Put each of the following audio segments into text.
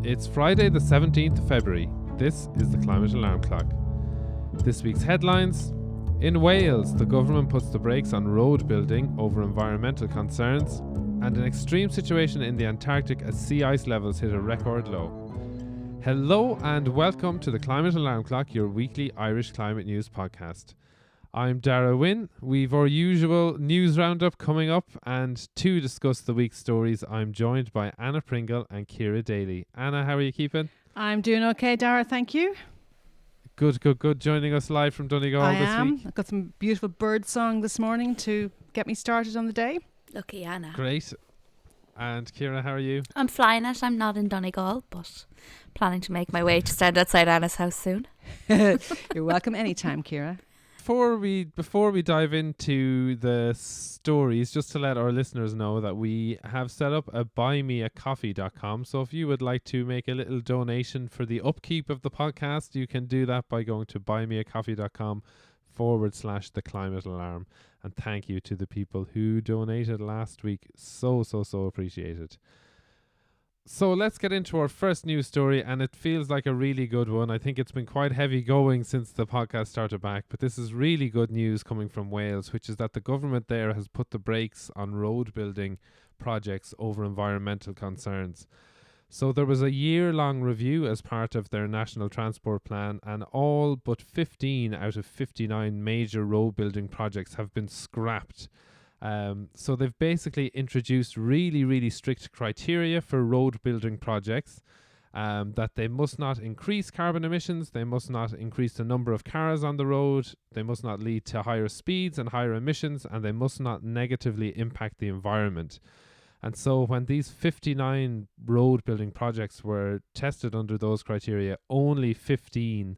It's Friday the 17th of February. This is the Climate Alarm Clock. This week's headlines. In Wales, the government puts the brakes on road building over environmental concerns, and an extreme situation in the Antarctic as sea ice levels hit a record low. Hello and welcome to the Climate Alarm Clock, your weekly Irish climate news podcast. I'm Darragh. We've our usual news roundup coming up, and to discuss the week's stories, I'm joined by Anna Pringle and Ciara Daly. Anna, how are you keeping? I'm doing okay, Darragh, thank you. Good. Joining us live from Donegal this week. I've got some beautiful bird song this morning to get me started on the day. Lucky Anna. Great. And Ciara, how are you? I'm flying it. I'm not in Donegal, but planning to make my way to stand outside Anna's house soon. You're welcome anytime, Ciara. Before we dive into the stories, just to let our listeners know that we have set up a buymeacoffee.com. So if you would like to make a little donation for the upkeep of the podcast, you can do that by going to buymeacoffee.com/the climate alarm. And thank you to the people who donated last week. So appreciated. So let's get into our first news story, and it feels like a really good one. I think it's been quite heavy going since the podcast started back, but this is really good news coming from Wales, which is that the government there has put the brakes on road building projects over environmental concerns. So there was a year-long review as part of their National Transport Plan, and all but 15 out of 59 major road building projects have been scrapped. So they've basically introduced really strict criteria for road building projects, that they must not increase carbon emissions, they must not increase the number of cars on the road, they must not lead to higher speeds and higher emissions, and they must not negatively impact the environment. And so when these 59 road building projects were tested under those criteria, only 15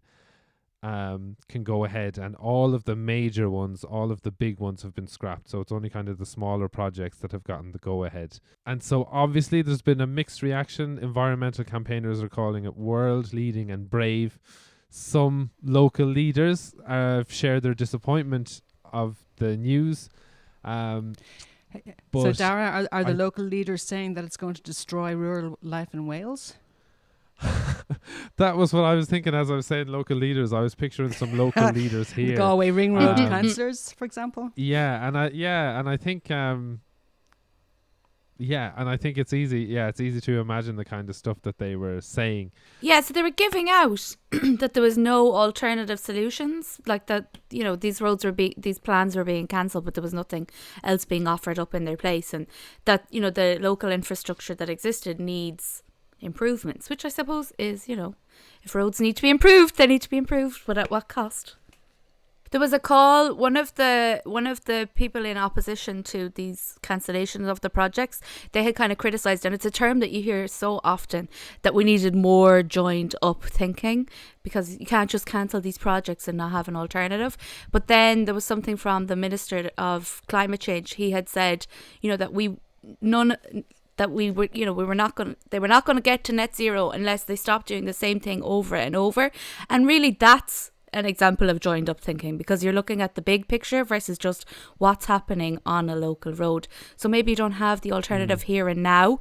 can go ahead, and all of the major ones, all of the big ones have been scrapped. So it's only kind of the smaller projects that have gotten the go ahead. And so obviously there's been a mixed reaction. Environmental campaigners are calling it world leading and brave. Some local leaders have shared their disappointment of the news. So Darragh, are the local leaders saying that it's going to destroy rural life in Wales? That was what I was thinking as I was saying local leaders. I was picturing some local leaders here. Galway Ring Road councillors, for example. And I think it's easy. Yeah, it's easy to imagine the kind of stuff that they were saying. Yeah, so they were giving out that there was no alternative solutions, like that. You know, these plans were being cancelled, but there was nothing else being offered up in their place, and that the local infrastructure that existed needs improvements, which I suppose is, if roads need to be improved, they need to be improved, but at what cost? There was a call, one of the people in opposition to these cancellations of the projects, they had kind of criticised, and it's a term that you hear so often, that we needed more joined up thinking, because you can't just cancel these projects and not have an alternative. But then there was something from the Minister of Climate Change. He had said, that they were not going to get to net zero unless they stopped doing the same thing over and over. And really that's an example of joined up thinking, because you're looking at the big picture versus just what's happening on a local road. So maybe you don't have the alternative here and now,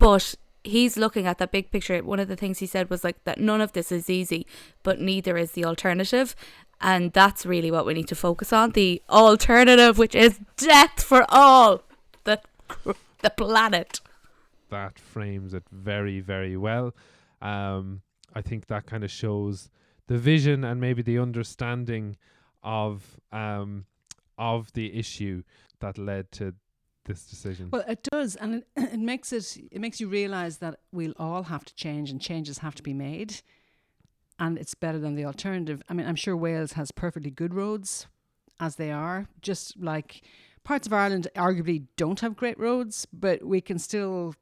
but he's looking at that big picture. One of the things he said was like that none of this is easy, but neither is the alternative. And that's really what we need to focus on, the alternative, which is death for all the planet. That frames it very, very well. I think that kind of shows the vision and maybe the understanding of the issue that led to this decision. Well, it does, and it makes you realise that we'll all have to change, and changes have to be made, and it's better than the alternative. I mean, I'm sure Wales has perfectly good roads as they are, just like parts of Ireland arguably don't have great roads, but we can still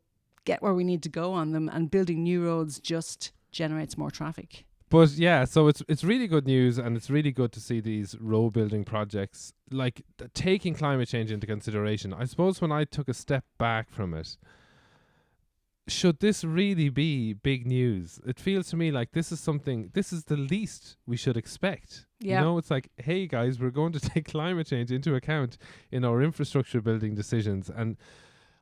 get where we need to go on them, and building new roads just generates more traffic. But yeah, so it's really good news, and it's really good to see these road building projects taking climate change into consideration. I suppose when I took a step back from it, should this really be big news? It feels to me like this is the least we should expect. Yeah. It's like, hey guys, we're going to take climate change into account in our infrastructure building decisions. And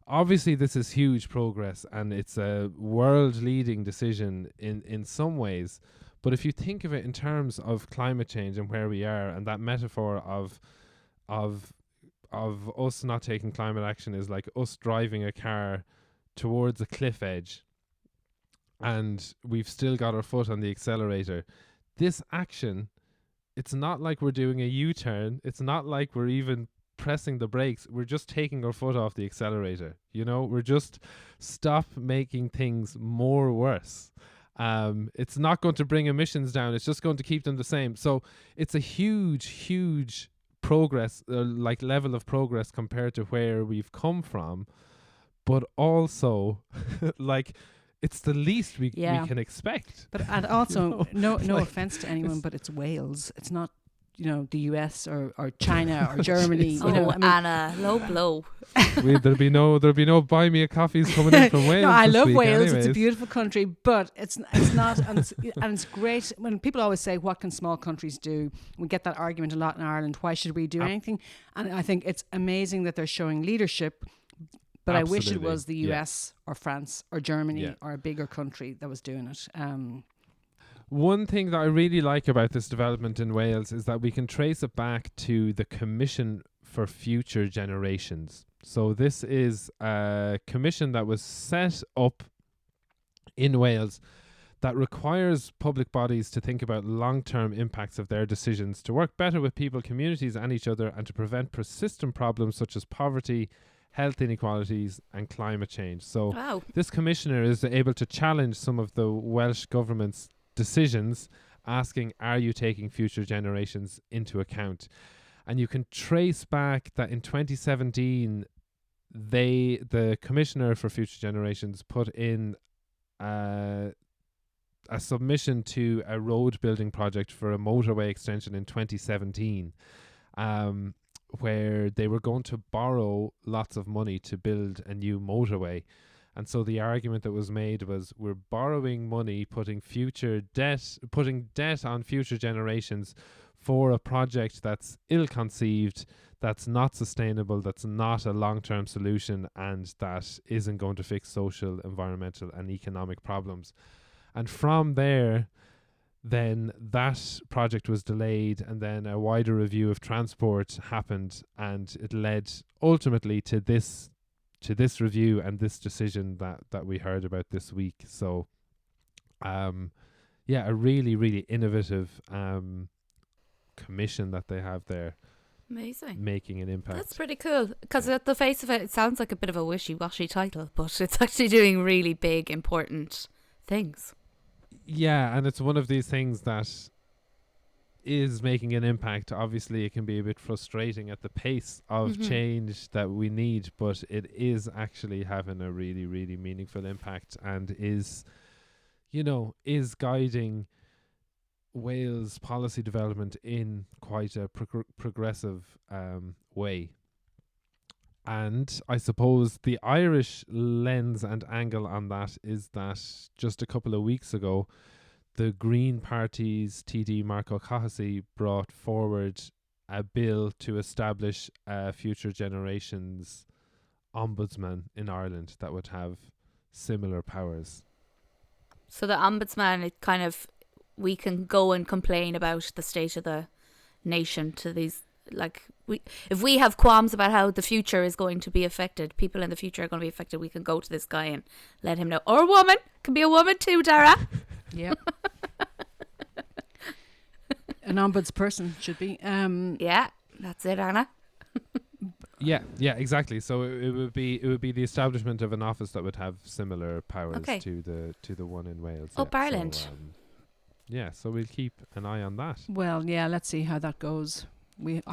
obviously this is huge progress and it's a world-leading decision in some ways. But if you think of it in terms of climate change and where we are, and that metaphor of us not taking climate action is like us driving a car towards a cliff edge and we've still got our foot on the accelerator. This action, it's not like we're doing a U-turn. It's not like we're even pressing the brakes. We're just taking our foot off the accelerator. You know, we're just stop making things more worse. It's not going to bring emissions down. It's just going to keep them the same. So it's a huge progress, like level of progress compared to where we've come from. But also, like, it's the least we can expect. But and also, no like, offense to anyone, but it's Wales. It's not, the US or China or Germany. Anna, low blow. There'll be no buy me a coffees coming in from Wales. No, I love Wales. Anyways. It's a beautiful country, but it's not, and it's great when people always say, "What can small countries do?" We get that argument a lot in Ireland. Why should we do anything? And I think it's amazing that they're showing leadership. But I wish it was the US or France or Germany or a bigger country that was doing it. One thing that I really like about this development in Wales is that we can trace it back to the Commission for Future Generations. So this is a commission that was set up in Wales that requires public bodies to think about long-term impacts of their decisions, to work better with people, communities and each other, and to prevent persistent problems such as poverty, health inequalities and climate change. So this commissioner is able to challenge some of the Welsh government's decisions, asking, are you taking future generations into account? And you can trace back that in 2017, the Commissioner for Future Generations put in a submission to a road building project for a motorway extension in 2017. Where they were going to borrow lots of money to build a new motorway. And so the argument that was made was, we're borrowing money, putting debt on future generations for a project that's ill-conceived, that's not sustainable, that's not a long-term solution, and that isn't going to fix social, environmental and economic problems. And from there, then that project was delayed, and then a wider review of transport happened, and it led ultimately to this review and this decision that we heard about this week. So a really innovative commission that they have there. Amazing. Making an impact. That's pretty cool, because at the face of it, it sounds like a bit of a wishy-washy title, but it's actually doing really big, important things. Yeah, and it's one of these things that is making an impact. Obviously, it can be a bit frustrating at the pace of change that we need, but it is actually having a really, really meaningful impact, and is guiding Wales policy development in quite a progressive way. And I suppose the Irish lens and angle on that is that just a couple of weeks ago, the Green Party's TD Mark O'Cahasey brought forward a bill to establish a future generations ombudsman in Ireland that would have similar powers. So the ombudsman, it kind of, we can go and complain about the state of the nation to these, like, if we have qualms about how the future is going to be affected, people in the future are going to be affected, we can go to this guy and let him know. Or a woman, can be a woman too, Darragh. Yep. An ombudsperson should be. Yeah, that's it, Anna. Yeah, exactly. So it would be the establishment of an office that would have similar powers to the one in Wales. Oh, Ireland. So, so we'll keep an eye on that. Well, yeah, let's see how that goes.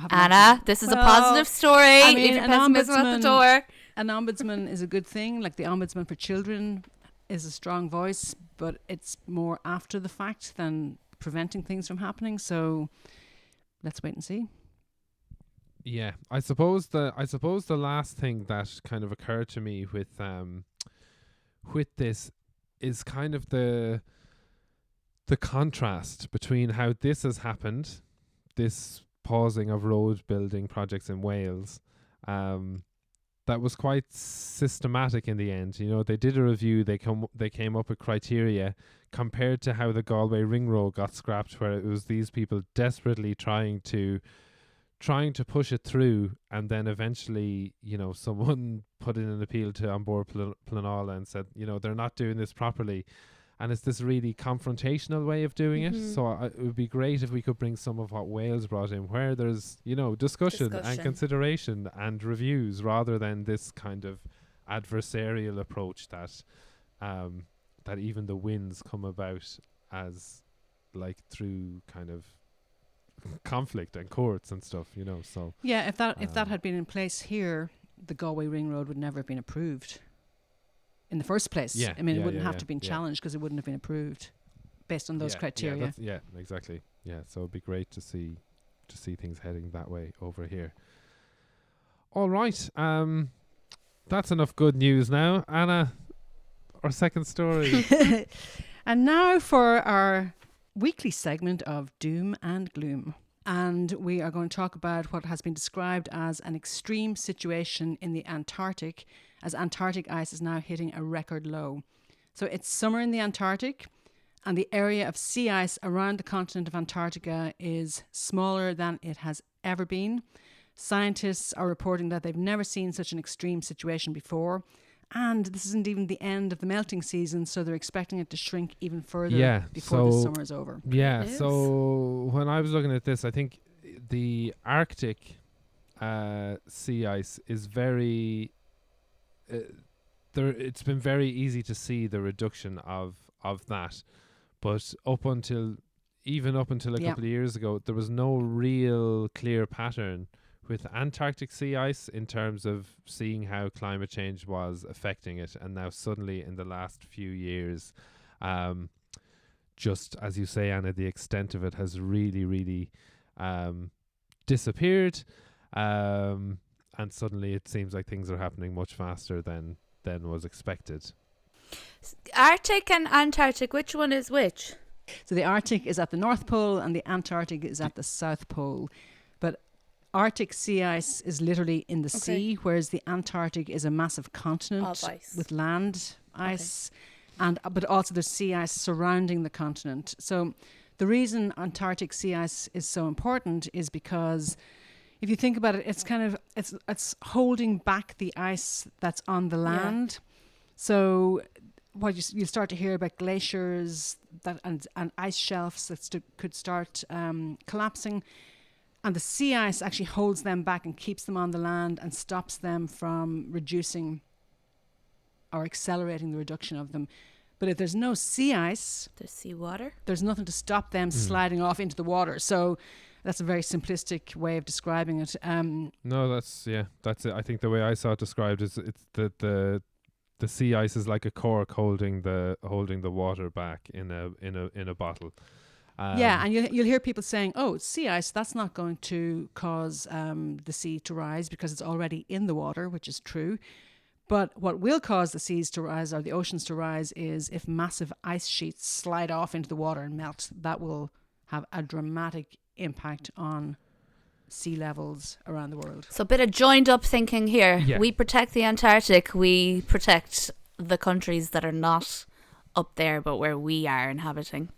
Anna, this is a positive story. I mean, Leave your pessimism at the door. An ombudsman is a good thing. Like the ombudsman for children is a strong voice, but it's more after the fact than preventing things from happening. So let's wait and see. Yeah, I suppose the last thing that kind of occurred to me with this is kind of the contrast between how this has happened, this pausing of road building projects in Wales, that was quite systematic in the end. You know, they did a review. They came up with criteria compared to how the Galway Ring Road got scrapped, where it was these people desperately trying to push it through, and then eventually, you know, someone put in an appeal to An Bord Pleanála and said, you know, they're not doing this properly. And it's this really confrontational way of doing it. So it would be great if we could bring some of what Wales brought in, where there's, you know, discussion and consideration and reviews, rather than this kind of adversarial approach that that even the wins come about as like through kind of conflict and courts and stuff, you know. So yeah, if that had been in place here, the Galway Ring Road would never have been approved in the first place. Yeah, I mean, it wouldn't have to been challenged because it wouldn't have been approved based on those criteria. Yeah, exactly. Yeah, so it'd be great to see things heading that way over here. All right, that's enough good news now. Anna, our second story. And now for our weekly segment of Doom and Gloom. And we are going to talk about what has been described as an extreme situation in the Antarctic, as Antarctic ice is now hitting a record low. So it's summer in the Antarctic, and the area of sea ice around the continent of Antarctica is smaller than it has ever been. Scientists are reporting that they've never seen such an extreme situation before. And this isn't even the end of the melting season, so they're expecting it to shrink even further before the summer is over. Yeah, so when I was looking at this, I think the Arctic sea ice is very... it's been very easy to see the reduction of that. But up until a couple of years ago, there was no real clear pattern with Antarctic sea ice in terms of seeing how climate change was affecting it. And now suddenly in the last few years, just as you say, Anna, the extent of it has really, really disappeared. And suddenly it seems like things are happening much faster than was expected. Arctic and Antarctic, which one is which? So the Arctic is at the North Pole and the Antarctic is at the South Pole. But Arctic sea ice is literally in the sea, whereas the Antarctic is a massive continent with land ice, but also there's sea ice surrounding the continent. So the reason Antarctic sea ice is so important is because if you think about it, it's kind of it's holding back the ice that's on the land. So what you start to hear about glaciers and ice shelves that could start collapsing. And the sea ice actually holds them back and keeps them on the land and stops them from reducing or accelerating the reduction of them. But if there's no sea ice, there's seawater. There's nothing to stop them sliding off into the water. So that's a very simplistic way of describing it. No, that's it. I think the way I saw it described is it's the sea ice is like a cork holding the water back in a bottle. And you'll hear people saying, "Oh, it's sea ice. That's not going to cause the sea to rise because it's already in the water," which is true. But what will cause the seas to rise or the oceans to rise is if massive ice sheets slide off into the water and melt. That will have a dramatic impact on sea levels around the world. So a bit of joined up thinking here. Yeah. We protect the Antarctic. We protect the countries that are not up there, but where we are inhabiting.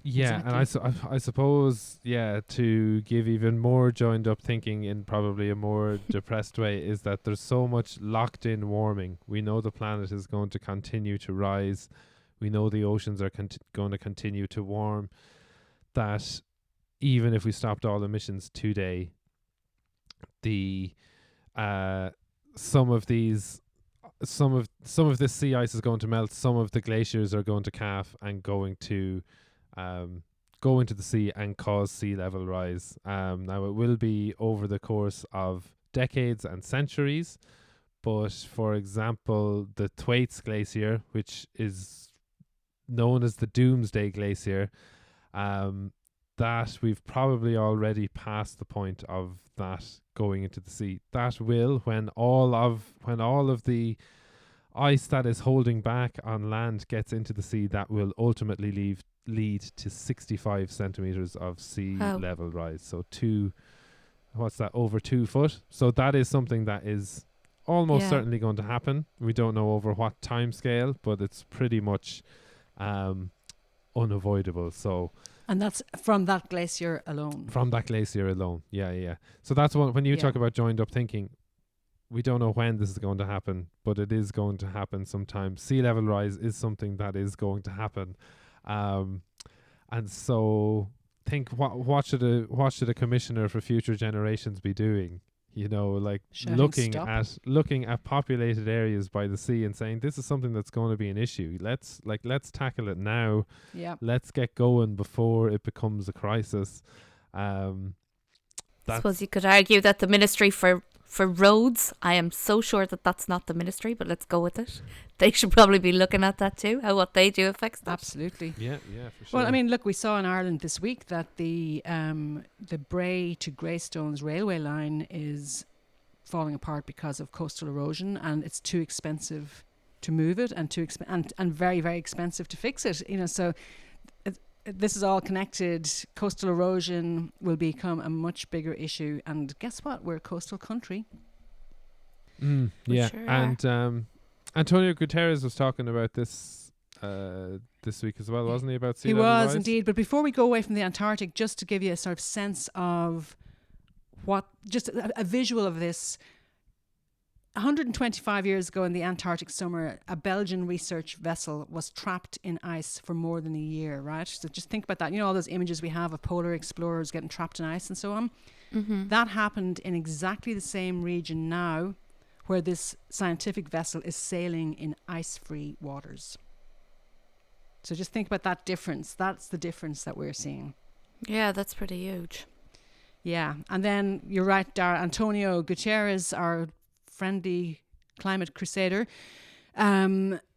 Yeah, exactly. And I suppose, to give even more joined up thinking in probably a more depressed way, is that there's so much locked in warming. We know the planet is going to continue to rise. We know the oceans are going to continue to warm. That even if we stopped all emissions today, some of this sea ice is going to melt. Some of the glaciers are going to calve and going to go into the sea and cause sea level rise. Now it will be over the course of decades and centuries, but for example, the Thwaites Glacier, which is known as the Doomsday Glacier, that we've probably already passed the point of that going into the sea. That will, when all of the ice that is holding back on land gets into the sea, that will ultimately lead to 65 centimeters of sea level rise. So what's that, over 2 foot. So that is something that is almost Yeah. certainly going to happen. We don't know over what time scale, but it's pretty much unavoidable. So And that's from that glacier alone. from that glacier alone. Yeah. So that's when you Yeah. talk about joined up thinking, we don't know when this is going to happen, but it is going to happen sometime. Sea level rise is something that is going to happen. And so think, what should a commissioner for future generations be doing? You know, like Shouting stop. looking at populated areas by the sea and saying, this is something that's going to be an issue. Let's tackle it now. Yeah. Let's get going before it becomes a crisis. I That's, suppose you could argue that the Ministry for Roads, I am so sure that that's not the ministry, but let's go with it. They should probably be looking at that too, how what they do affects that. Absolutely. yeah, for sure. Well, I mean, look, we saw in Ireland this week that the Bray to Greystones railway line is falling apart because of coastal erosion, and it's too expensive to move it, and and very, very expensive to fix it. You know, so this is all connected. Coastal erosion will become a much bigger issue, and guess what? We're a coastal country. Yeah, sure and Antonio Guterres was talking about this this week as well, wasn't he? About sea He level was rise? indeed. But before we go away from the Antarctic, just to give you a sort of sense of just a visual of this. 125 years ago in the Antarctic summer, a Belgian research vessel was trapped in ice for more than a year, right? So just think about that. You know, all those images we have of polar explorers getting trapped in ice and so on. Mm-hmm. That happened in exactly the same region now, where this scientific vessel is sailing in ice-free waters. So just think about that difference. That's the difference that we're seeing. Yeah, that's pretty huge. Yeah. And then you're right, Darragh. Antonio Guterres, our friendly climate crusader,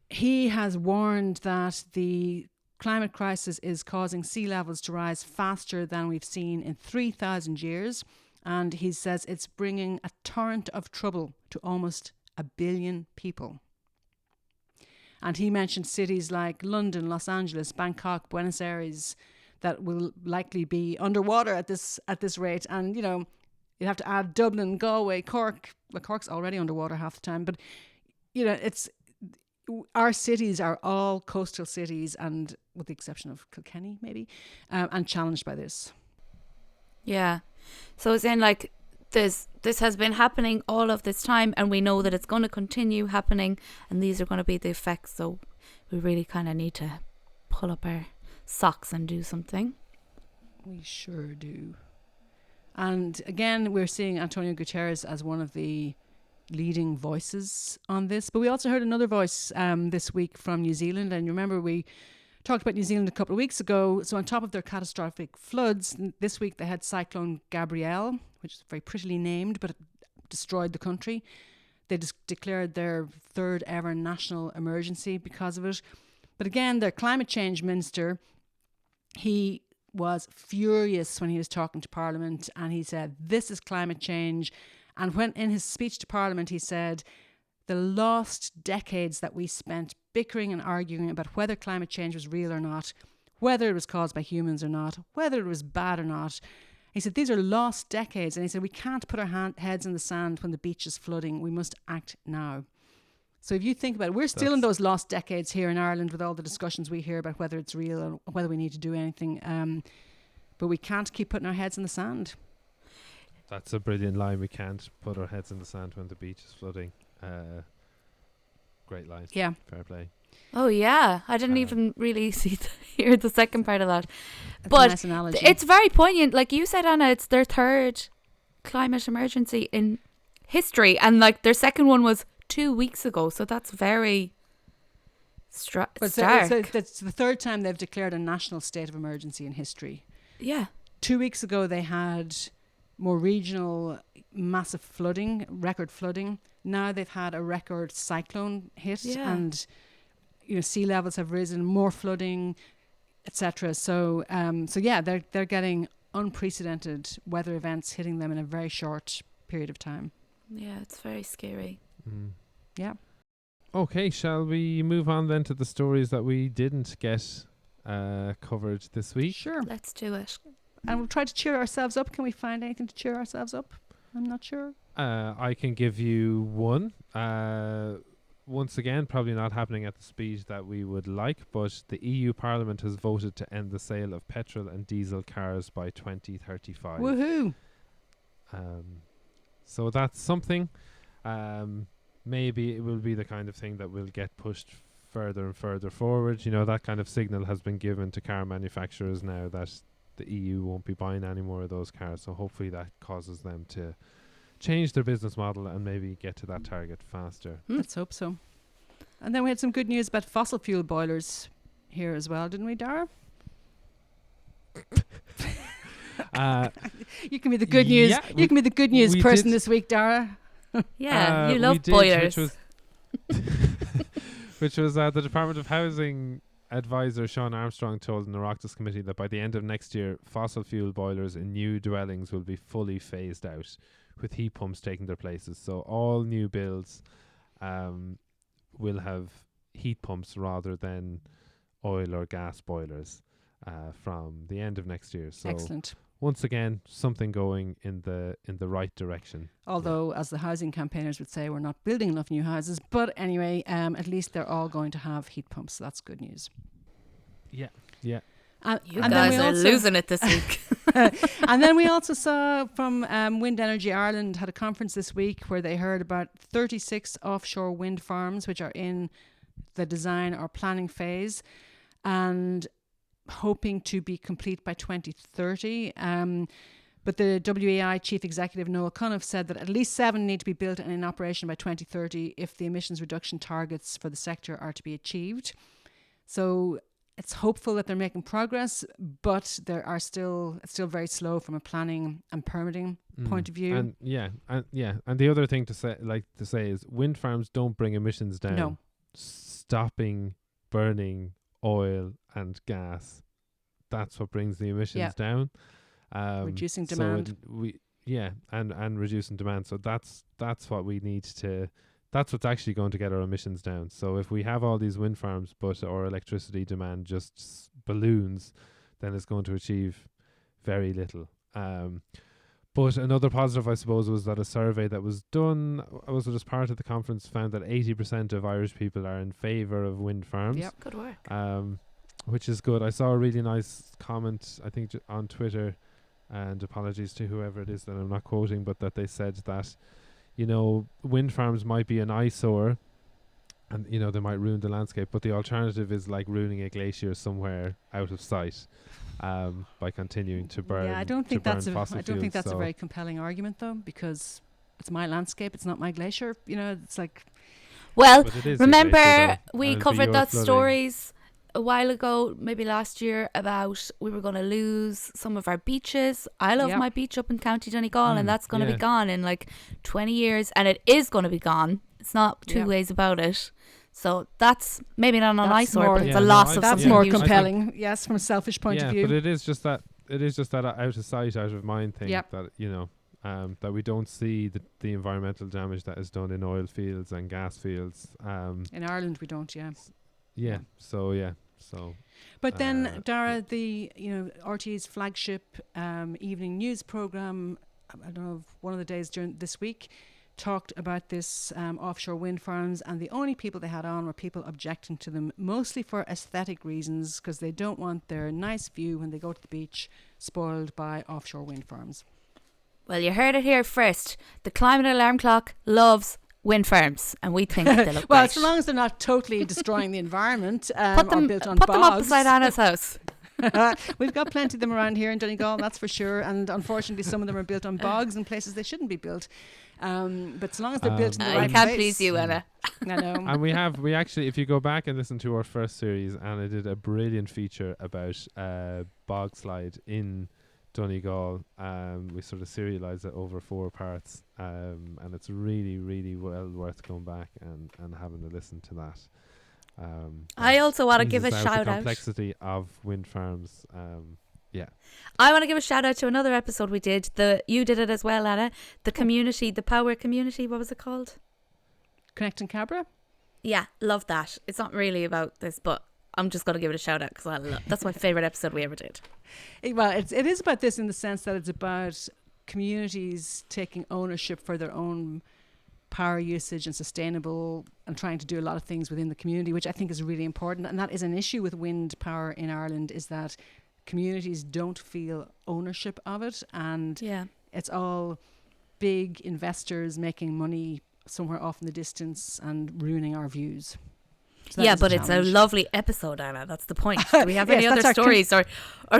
he has warned that the climate crisis is causing sea levels to rise faster than we've seen in 3,000 years. And he says it's bringing a torrent of trouble to almost 1 billion people. And he mentioned cities like London, Los Angeles, Bangkok, Buenos Aires that will likely be underwater at this rate. And, you know, you'd have to add Dublin, Galway, Cork. Well, Cork's already underwater half the time. But, you know, our cities are all coastal cities, and with the exception of Kilkenny, maybe, and challenged by this. Yeah. So it's in like this has been happening all of this time, and we know that it's going to continue happening, and these are going to be the effects. So we really kind of need to pull up our socks and do something. We sure do. And again, we're seeing Antonio Guterres as one of the leading voices on this. But we also heard another voice this week from New Zealand. And you remember we talked about New Zealand a couple of weeks ago. So on top of their catastrophic floods, this week they had Cyclone Gabrielle, which is very prettily named, but it destroyed the country. They declared their third ever national emergency because of it. But again, their climate change minister, he was furious when he was talking to Parliament, and he said, this is climate change. And when in his speech to Parliament, he said, the lost decades that we spent bickering and arguing about whether climate change was real or not, whether it was caused by humans or not, whether it was bad or not. He said, these are lost decades. And he said, we can't put our heads in the sand when the beach is flooding. We must act now. So if you think about it, we're still in those lost decades here in Ireland with all the discussions we hear about whether it's real or whether we need to do anything. But we can't keep putting our heads in the sand. That's a brilliant line. We can't put our heads in the sand when the beach is flooding. Great line. Yeah. Fair play. Oh yeah, I didn't even really hear the second part of that. That's But a nice analogy. it's very poignant. Like you said, Anna, it's their third climate emergency in history, and like their second one was 2 weeks ago. So that's very stark. It's the third time they've declared a national state of emergency in history. Yeah. 2 weeks ago, they had more regional massive flooding, record flooding. Now they've had a record cyclone hit, and sea levels have risen, more flooding, etc. So yeah, they're getting unprecedented weather events hitting them in a very short period of time. Yeah, it's very scary. Yeah. Okay, shall we move on then to the stories that we didn't get covered this week? Sure. Let's do it. and we'll try to cheer ourselves up. Can we find anything to cheer ourselves up? I'm not sure. I can give you one. Once again, probably not happening at the speed that we would like, but the EU Parliament has voted to end the sale of petrol and diesel cars by 2035. Woohoo! So that's something. Maybe it will be the kind of thing that will get pushed further and further forward. You know, that kind of signal has been given to car manufacturers now that the EU won't be buying any more of those cars. So hopefully that causes them to change their business model and maybe get to that target faster. Let's hope so. And then we had some good news about fossil fuel boilers here as well, didn't we, Darragh? You can be the good news. You can be the good news person this week, Darragh. Yeah, you love boilers. Which was the Department of Housing advisor Sean Armstrong told in the Oireachtas Committee that by the end of next year, fossil fuel boilers in new dwellings will be fully phased out, with heat pumps taking their places. So all new builds will have heat pumps rather than oil or gas boilers from the end of next year. So excellent. Once again, something going in the right direction. Although, as the housing campaigners would say, we're not building enough new houses. But anyway, at least they're all going to have heat pumps. So that's good news. Yeah. You guys are losing it this week. And then we also saw from Wind Energy Ireland had a conference this week where they heard about 36 offshore wind farms which are in the design or planning phase and hoping to be complete by 2030. But the WEI Chief Executive Noel Cunniff said that at least 7 need to be built and in operation by 2030 if the emissions reduction targets for the sector are to be achieved. So it's hopeful that they're making progress, but it's still very slow from a planning and permitting point of view. And the other thing to say is wind farms don't bring emissions down. No. Stopping burning oil and gas, that's what brings the emissions down. Reducing demand. And reducing demand. So that's what we need to. That's what's actually going to get our emissions down. So if we have all these wind farms, but our electricity demand just balloons, then it's going to achieve very little. But another positive, I suppose, was that a survey that was done, was as part of the conference, found that 80% of Irish people are in favour of wind farms. Yep, good work. Which is good. I saw a really nice comment, I think, on Twitter, and apologies to whoever it is that I'm not quoting, but that they said that, you know, wind farms might be an eyesore and, you know, they might ruin the landscape, but the alternative is like ruining a glacier somewhere out of sight by continuing to burn. Yeah, I don't think that's a very compelling argument, though, because it's my landscape, it's not my glacier. You know, it's like... Well, remember we covered that stories a while ago, maybe last year, about we were going to lose some of our beaches. I love my beach up in County Donegal, and that's going to be gone in like 20 years, and it is going to be gone. It's not two ways about it. So that's maybe not an eyesore, but it's a loss of something. That's more compelling, yes, from a selfish point of view. Yeah, but it is just that out of sight, out of mind thing that, you know, that we don't see the environmental damage that is done in oil fields and gas fields. In Ireland, we don't, But then, Darragh, the RTÉ's flagship evening news programme, I don't know, one of the days during this week, talked about this offshore wind farms, and the only people they had on were people objecting to them, mostly for aesthetic reasons, because they don't want their nice view when they go to the beach spoiled by offshore wind farms. Well, you heard it here first. The climate alarm clock loves wind farms, and we think they look well, great. so long as they're not totally destroying the environment put them up beside Anna's house. We've got plenty of them around here in Donegal, that's for sure, and unfortunately some of them are built on bogs and places they shouldn't be built. But so long as they're built in the right place. I can't please you, Anna. I know. And we actually, if you go back and listen to our first series, Anna did a brilliant feature about bog slide in Donegal. We sort of serialised it over 4 parts, and it's really, really well worth going back and having a listen to that. I also want to give a shout shout out. The out. complexity of wind farms. I want to give a shout out to another episode we did. You did it as well, Anna. The community, the power community. What was it called? Connecting Cabra. Yeah, love that. It's not really about this, but I'm just going to give it a shout out because that's my favourite episode we ever did. Well, it is about this in the sense that it's about communities taking ownership for their own power usage and sustainable, and trying to do a lot of things within the community, which I think is really important. And that is an issue with wind power in Ireland, is that communities don't feel ownership of it, and it's all big investors making money somewhere off in the distance and ruining our views. So but it's a lovely episode, Anna. That's the point. Do we have any other stories, or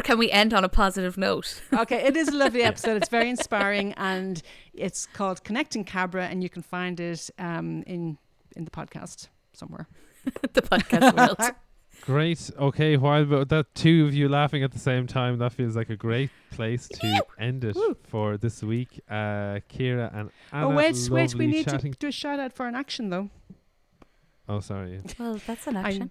can we end on a positive note? Okay, it is a lovely episode. It's very inspiring, and it's called Connecting Cabra, and you can find it in the podcast somewhere. The podcast world. Great. Okay, while that two of you laughing at the same time, that feels like a great place to end it for this week. Ciara and Anna, wait, we need chatting. to do a shout out for an action though. Oh, sorry. Well, that's an action.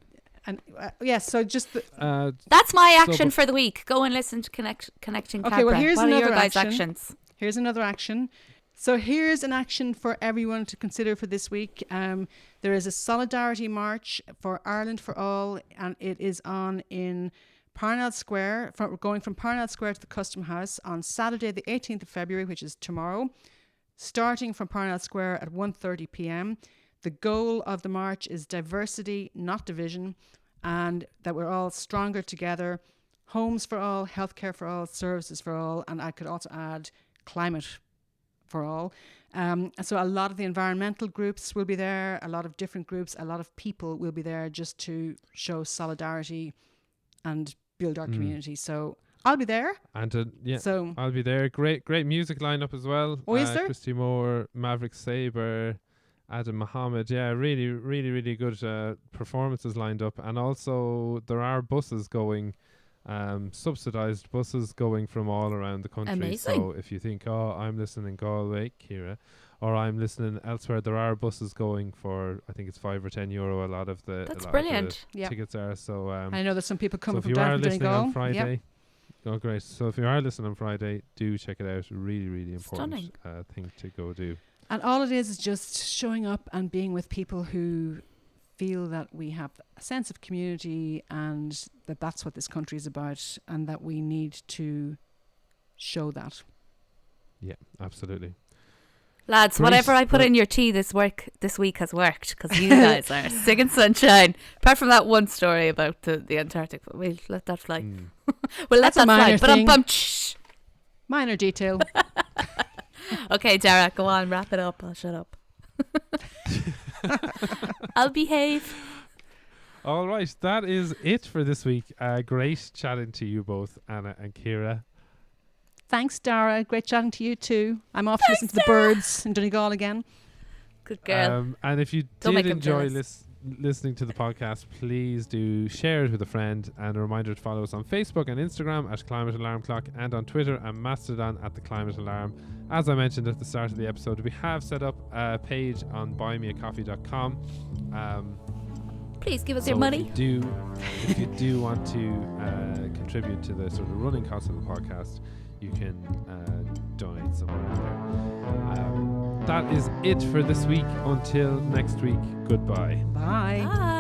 So just that's my action for the week. Go and listen to Connecting Cabra. Okay, well, here's what another are your guys' action. actions? Here's another action. So here's an action for everyone to consider for this week. There is a solidarity march for Ireland for All, and it is on in Parnell Square, going from Parnell Square to the Custom House on Saturday the 18th of February, which is tomorrow, starting from Parnell Square at 1:30 p.m. The goal of the march is diversity, not division, and that we're all stronger together. Homes for all, healthcare for all, services for all, and I could also add climate for all. So a lot of the environmental groups will be there, a lot of different groups, a lot of people will be there just to show solidarity and build our community. So I'll be there. And so I'll be there. Great music lineup as well. Oh, is there? Christy Moore, Maverick Sabre, Adam Mohammed. Yeah, really, really, really good performances lined up. And also there are buses going, subsidised buses going from all around the country. Amazing. So if you think, I'm listening in Galway, Ciara, or I'm listening elsewhere, there are buses going for, I think it's €5 or €10. A lot of the brilliant. Tickets are. So I know there's some people coming so from down if you are from listening Donegal. on Friday, oh great. So if you are listening on Friday, do check it out. Really, really important thing to go do. And all it is just showing up and being with people who feel that we have a sense of community and that that's what this country is about, and that we need to show that. Yeah, absolutely. Lads, whatever I put in your tea this week has worked, because you guys are singing sunshine. Apart from that one story about the Antarctic, but we'll let that fly. We'll let that fly. But minor detail. Okay, Darragh, go on, wrap it up. I'll shut up. I'll behave. All right, that is it for this week. Great chatting to you both, Anna and Ciara. Thanks, Darragh. Great chatting to you too. I'm off to listen to the birds in Donegal again. Good girl. And if you did enjoy listening to the podcast, please do share it with a friend, and a reminder to follow us on Facebook and Instagram at Climate Alarm Clock, and on Twitter and Mastodon at The Climate Alarm. As I mentioned at the start of the episode, we have set up a page on buymeacoffee.com. Please give us your money. If you do want to contribute to the sort of running costs of the podcast, you can donate somewhere there. That is it for this week. Until next week, goodbye. Bye. Bye.